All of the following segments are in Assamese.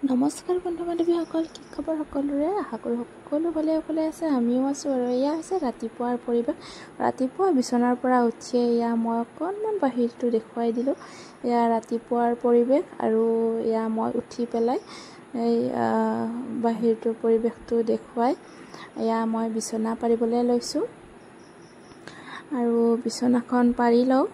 নমস্কাৰ বন্ধু বান্ধৱীসকল, কি খবৰ সকলোৰে? আশা কৰোঁ সকলো ভালে আছে। আমিও আছোঁ আৰু এয়া হৈছে ৰাতিপুৱাৰ পৰিৱেশ। ৰাতিপুৱা বিচনাৰ পৰা উঠিয়ে এয়া মই অকণমান বাহিৰটো দেখুৱাই দিলোঁ। এয়া ৰাতিপুৱাৰ পৰিৱেশ আৰু এয়া মই উঠি পেলাই এই বাহিৰটোৰ পৰিৱেশটো দেখুৱাই এয়া মই বিচনা পাৰিবলৈ লৈছোঁ আৰু বিচনাখন পাৰি লওঁ।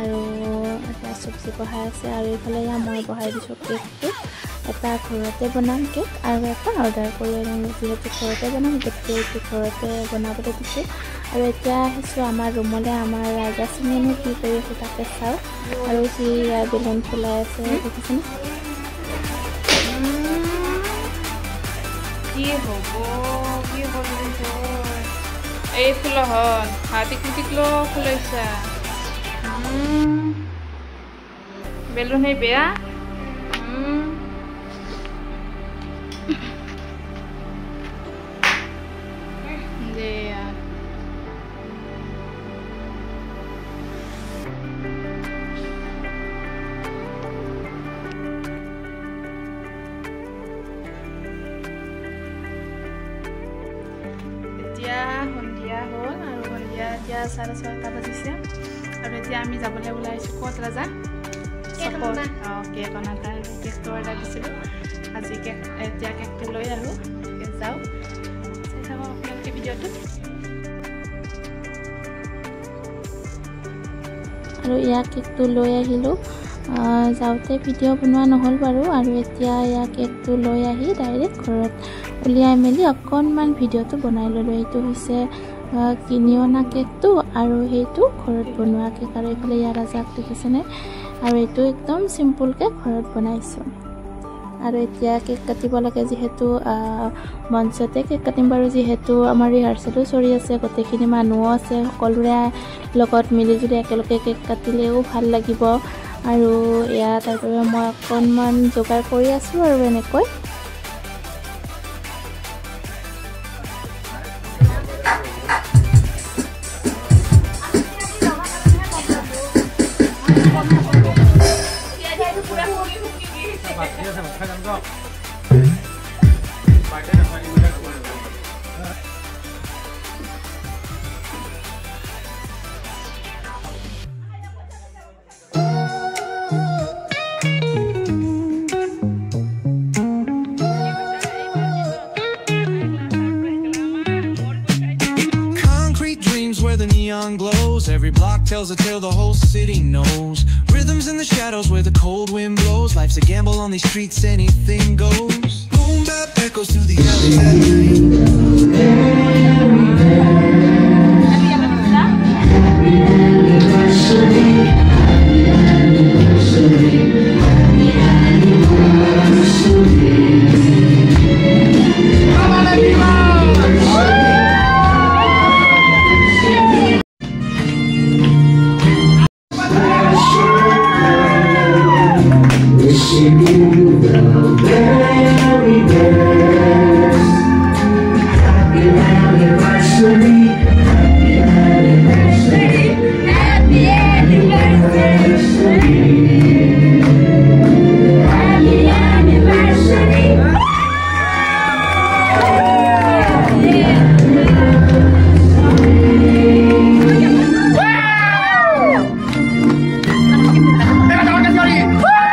আৰু এটা চব্জি বহাই আছে আৰু এইফালে মই বহাই দিছোঁ কেকটো। এটা ঘৰতে বনাম কেক আৰু এটা অৰ্ডাৰ কৰি আনিলোঁ। যিহেতু ঘৰতে বনাম গতিকে এইটো ঘৰতে বনাবলৈ দিছোঁ। আৰু এতিয়া আহিছোঁ আমাৰ ৰুমলৈ। আমাৰ ৰাজাচিনীয়েনো কি কৰি আছে তাকে চাওঁ। আৰু সি বেলুন ফুলাই আছে, দেখিছেনে? কি হ'ব এই ফুলহত হাতি টিকলো ফুলাইছা বেলুন সেই বেয়া সন্ধিয়া হ'ল আৰু সন্ধিয়া এতিয়া 6:30 বাজিছে আৰু এতিয়া আমি যাবলৈ ওলাইছোঁ। ক'ত ৰাজা? কেক অনা তাৰ কেকটো অৰ্ডাৰ দিছিলোঁ। আজি এতিয়া কেকটো লৈ আহোঁ, যাওঁ। চাই থাকক আপোনালোকে ভিডিঅ'টো। আৰু কেকটো লৈ আহিলোঁ। যাওঁতে ভিডিঅ' বনোৱা নহ'ল বাৰু। আৰু এতিয়া কেকটো লৈ আহি ডাইৰেক্ট ঘৰত উলিয়াই মেলি অকণমান ভিডিঅ'টো বনাই ল'লোঁ। এইটো হৈছে কিনি অনা কেকটো আৰু সেইটো ঘৰত বনোৱা কেক। আৰু এইফালে ৰাজাক দেখিছেনে? আৰু এইটো একদম চিম্পুলকৈ ঘৰত বনাইছোঁ। আৰু এতিয়া কেক কাটিব লাগে, যিহেতু মঞ্চতে কেক কাটিম বাৰু। যিহেতু আমাৰ ৰিহাৰ্চেলো চলি আছে, গোটেইখিনি মানুহো আছে। সকলোৰে লগত মিলিজুলি একেলগে কেক কাটিলেও ভাল লাগিব। আৰু তাৰ বাবে মই অকণমান যোগাৰ কৰি আছোঁ আৰু এনেকৈ। The neon glows, every block tells a tale the whole city knows. Rhythms in the shadows where the cold wind blows. Life's a gamble on these streets, anything goes. Boom bap echoes through the alleys at night. Wow!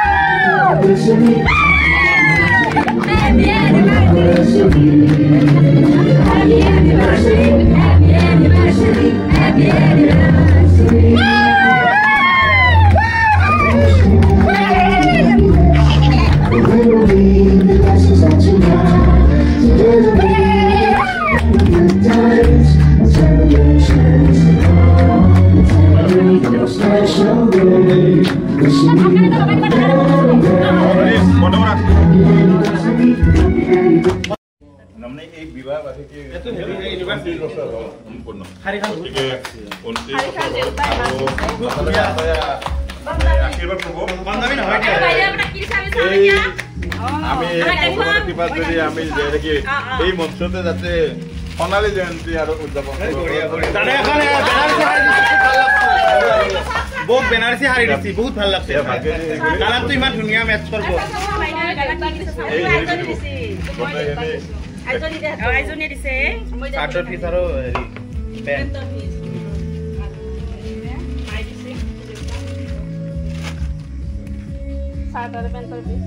এই মঞ্চতে যাতে সোণালী জয়ন্তী আৰু উদযাপন বহুত বেনাৰসী শাৰী দিছি বহুত ভাল লাগছে কালাৰটো ইমান ধুনীয়া মেচ কৰিব আইজনী দিছে চাৰ্টৰ পিছ আৰু হেৰি পেণ্ট চাৰ্টৰ পেণ্টৰ পিছ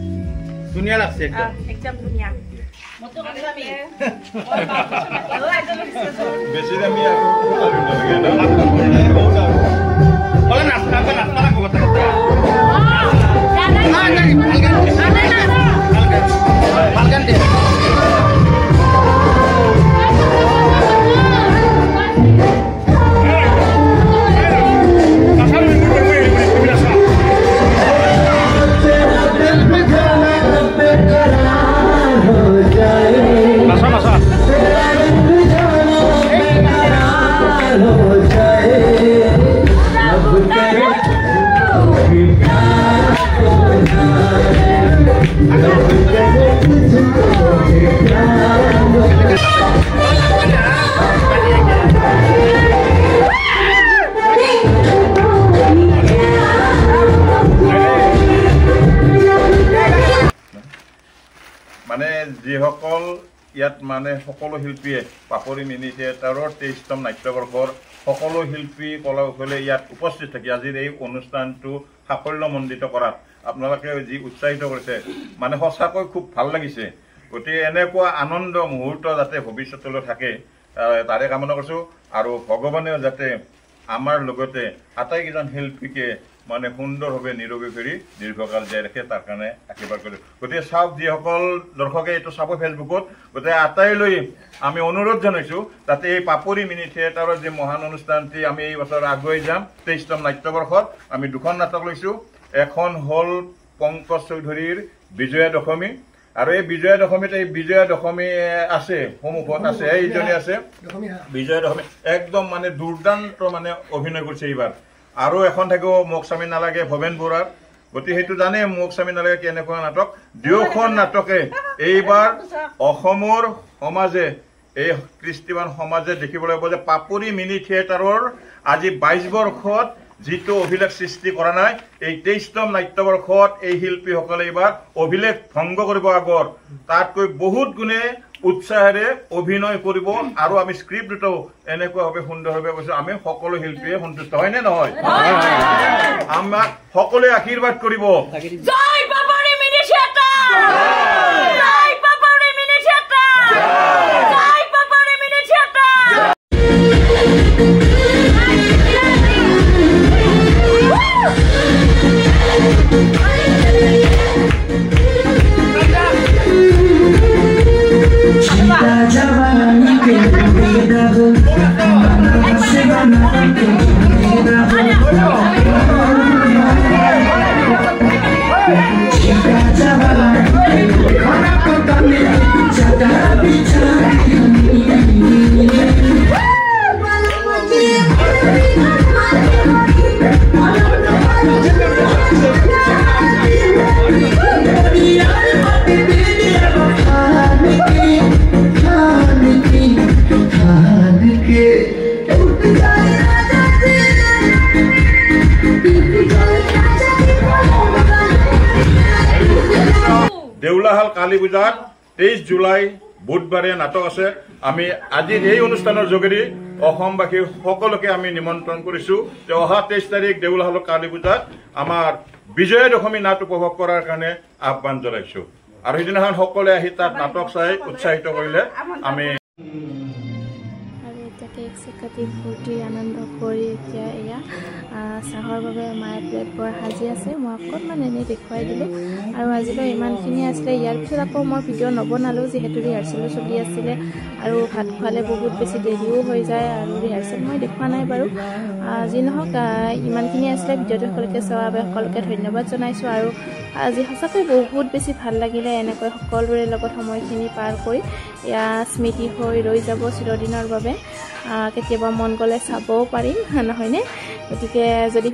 ধুনীয়া লাগছে একদম ধুনীয়া বেছি দামী মানে যিসকল ইয়াত মানে সকলো শিল্পীয়ে পাপৰি মিনি থিয়েটাৰৰ 23তম নাট্যবৰ্ষৰ সকলো শিল্পী কলাকুশলীয়ে ইয়াত উপস্থিত থাকি আজিৰ এই অনুষ্ঠানটো সাফল্যমণ্ডিত কৰাত আপোনালোকে যি উৎসাহিত কৰিছে মানে সঁচাকৈ খুব ভাল লাগিছে গতিকে এনেকুৱা আনন্দ মুহূৰ্ত যাতে ভৱিষ্যতলৈ থাকে তাৰে কামনা কৰিছোঁ আৰু ভগৱানেও যাতে আমাৰ লগতে আটাইকেইজন শিল্পীকে মানে সুন্দৰভাৱে নিৰোগী কৰি দীৰ্ঘকাল জীয়াই ৰাখে তাৰ কাৰণে আশীৰ্বাদ কৰিছোঁ গতিকে চাওক যিসকল দৰ্শকে এইটো চাব ফেচবুকত গতিকে আটাইলৈ আমি অনুৰোধ জনাইছোঁ যাতে এই পাপৰি মিনি থিয়েটাৰৰ যি মহান অনুষ্ঠানটি আমি এই বছৰ আগুৱাই যাম 23তম নাট্যবৰ্ষত আমি দুখন নাটক লৈছোঁ এখন হ'ল পংকজ চৌধুৰীৰ বিজয়া দশমী আৰু এই বিজয়া দশমীত এই বিজয়া দশমী আছে সন্মুখত আছে এইজনী আছে বিজয়া দশমী একদম মানে দুৰ্দান্ত মানে অভিনয় কৰিছে এইবাৰ আৰু এখন থাকিব মোক স্বামী নালাগে ভৱেন বৰুৱাৰ গতিকে সেইটো জানে মোক স্বামী নালাগে কেনেকুৱা নাটক দুয়োখন নাটকে এইবাৰ অসমৰ সমাজে এই কৃষ্টিবান সমাজে দেখিবলৈ পাব যে পাপৰি মিনি থিয়েটাৰৰ আজি 22 বৰ্ষত যিটো অভিলেখ সৃষ্টি কৰা নাই এই 23তম নাট্যবৰ্ষত এই শিল্পীসকলে এইবাৰ অভিলেখ ভংগ কৰিব আগৰ তাতকৈ বহুত গুণে উৎসাহেৰে অভিনয় কৰিব আৰু আমি স্ক্ৰিপ্ট দুটাও এনেকুৱাভাৱে সুন্দৰভাৱে কৈছোঁ আমি সকলো শিল্পীয়ে সন্তুষ্ট হয়নে নহয় আমাক সকলোৱে আশীৰ্বাদ কৰিব জয় পাপৰি মিনি থিয়েটাৰ জয় পাপৰি মিনি থিয়েটাৰ জয় পাপৰি মিনি থিয়েটাৰ দেউলাহাল কালী পূজাত 23 জুলাই বুধবাৰে নাটক আছে আমি আজি এই অনুষ্ঠানৰ যোগেদি অসমবাসী সকলোকে আমি নিমন্ত্ৰণ কৰিছো যে অহা 23 তাৰিখ দেউলহালৰ কালী পূজাত আমাৰ বিজয় দশমী নাট উপভোগ কৰাৰ কাৰণে আহ্বান জনাইছো আৰু সেইদিনাখন সকলোৱে আহি তাত নাটক চাই উৎসাহিত কৰিলে আমি কেক চেক কাটি ফূৰ্তি আনন্দ কৰি এতিয়া এয়া চাহৰ বাবে মায়ে প্লেট বৰ সাজি আছে মই অকণমান এনেই দেখুৱাই দিলোঁ আৰু আজিলৈ ইমানখিনি আছিলে ইয়াৰ পিছত আকৌ মই ভিডিঅ' নবনালোঁ যিহেতু ৰিহাৰ্চেলো চলি আছিলে আৰু ভাত খোৱালে বহুত বেছি দেৰিও হৈ যায় আৰু ৰিহাৰ্চেল মই দেখুওৱা নাই বাৰু যি নহওক ইমানখিনি আছিলে ভিডিঅ'টো সকলোকে চোৱাৰ বাবে সকলোকে ধন্যবাদ জনাইছোঁ আৰু আজি সঁচাকৈ বহুত বেছি ভাল লাগিলে এনেকৈ সকলোৰে লগত সময়খিনি পাৰ কৰি এয়া স্মৃতি হৈ ৰৈ যাব চিৰদিনৰ বাবে কেতিয়াবা মন গ'লে চাবও পাৰিম নহয়নে গতিকে যদি